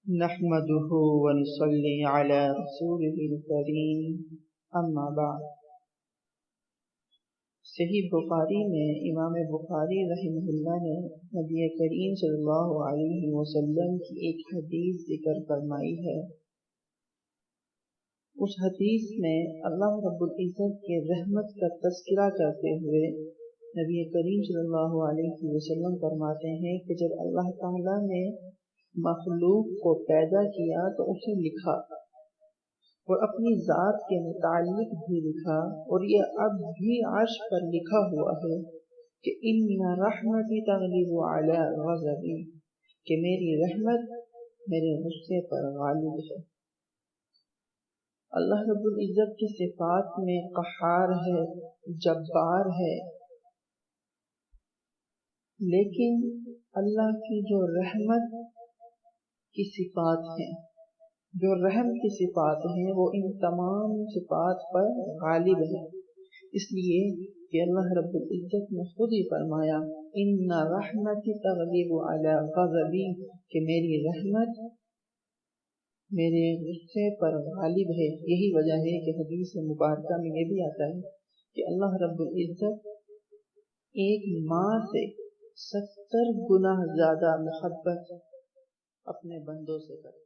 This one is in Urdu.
نحمده ونصلي على رسوله الكريم اما بعد۔ صحیح بخاری میں امام بخاری رحمہ اللہ نے نبی کریم صلی اللہ علیہ وسلم کی ایک حدیث ذکر فرمائی ہے۔ اس حدیث میں اللہ رب العزت کے رحمت کا تذکرہ کرتے ہوئے نبی کریم صلی اللہ علیہ وسلم فرماتے ہیں کہ جب اللہ تعالیٰ نے مخلوق کو پیدا کیا تو اسے لکھا اور اپنی ذات کے متعلق بھی لکھا، اور یہ اب بھی عرش پر لکھا ہوا ہے کہ ان رحمتی تغلب علی غضبی، کہ میری رحمت میرے غصے پر غالب ہے۔ اللہ رب العزت کی صفات میں قہار ہے، جبار ہے، لیکن اللہ کی جو رحمت کی صفات ہیں، جو رحم کی صفات ہیں، وہ ان تمام صفات پر غالب ہے۔ اس لیے کہ اللہ رب العزت نے خود ہی فرمایا ان رحمتی تغلب علی غضبی، کہ میری رحمت میرے غصے پر غالب ہے۔ یہی وجہ ہے کہ حدیث مبارکہ میں یہ بھی آتا ہے کہ اللہ رب العزت ایک ماں سے 70 گنا زیادہ محبت اپنے بندوں سے کرتا ہے۔